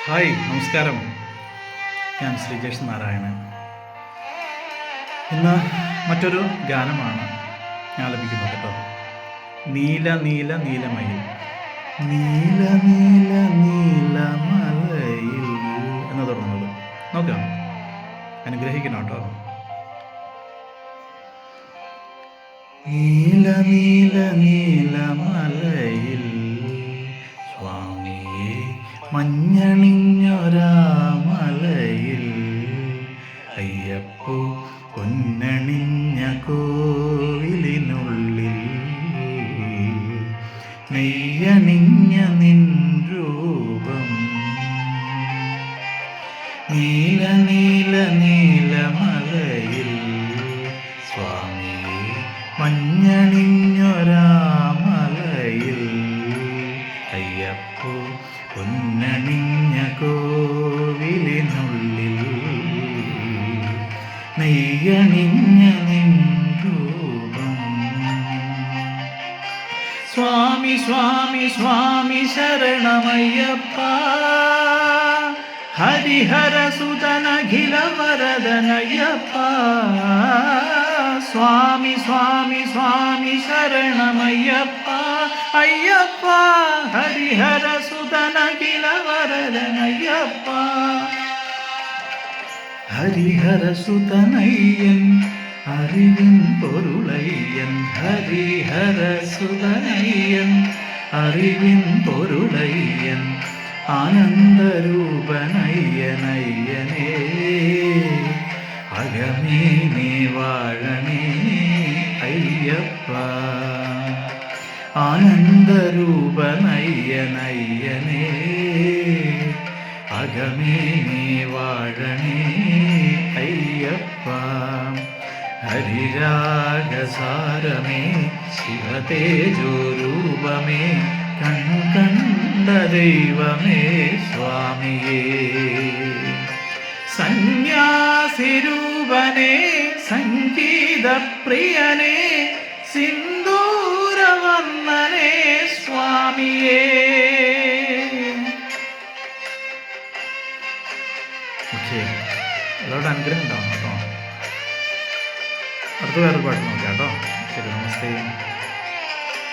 Hi, നമസ്കാരം. ഞാൻ ശ്രീജേഷ് നാരായണൻ. ഇന്ന് മറ്റൊരു ഗാനമാണ് ഞാൻ ലഭിക്കുന്നത് കേട്ടോ. നീല നീല നീലമയിൽ, നീല നീല നീലമലയിൽ എന്ന് തുടങ്ങുന്നത്. നോക്കാം, അനുഗ്രഹിക്കണം കേട്ടോ. നീല നീല നീലമലയിൽ സ്വാമിയെ മഞ്ഞണിഞ്ഞൊരാ മലയിൽ അയ്യപ്പോ പൊന്നണിഞ്ഞ കോവിലിനുള്ളിൽ നെയ്യണിഞ്ഞ നിൻ രൂപം നീല നീല നീലമലയിൽ സ്വാമിയെ മഞ്ഞണിഞ്ഞൊരാ മലയിൽ അയ്യപ്പോ പൊന്നണിഞ്ഞ കോവിലിനുള്ളിൽ നെയ്യണിഞ്ഞ നിൻ രൂപം. സ്വാമി സ്വാമി സ്വാമി ശരണമയ്യപ്പ, ഹരിഹര സുതനഖില വരദനയ്യപ്പ. സ്വാമി സ്വാമി സ്വാമി ശരണമയ്യപ്പ, അയ്യപ്പ ഹരിഹര സുതനഖില വരദനയ്യപ്പ. ഹരിഹര സുതനയ്യൻ അറിവിൻ പൊരുളയ്യൻ, ഹരിഹര സുതനയ്യൻ അറിവിൻ പൊരുളയ്യൻ, ആനന്ദരൂപനയ്യനയ്യനേ അകമേ നീ വാഴണേ അയ്യപ്പ. ആനന്ദരൂപനയ്യനയ്യനേ അകമേ നീ വാഴണേ അയ്യപ്പ. ഹരിരാഗസാരമേ ശിവതേജോരൂപമേ കണ്ട ദൈവമേ സ്വാമിയേ. സന്യാസിരൂപനേ സംഗീതപ്രിയനേ സിന്ദൂരവർണ്ണനേ സ്വാമിയേ. എല്ലാവരുടെ അനുഗ്രഹം ഉണ്ടാവും കേട്ടോ. അടുത്ത വേറൊരു പാട്ട് നോക്കാം കേട്ടോ. ശരി, നമസ്തേ.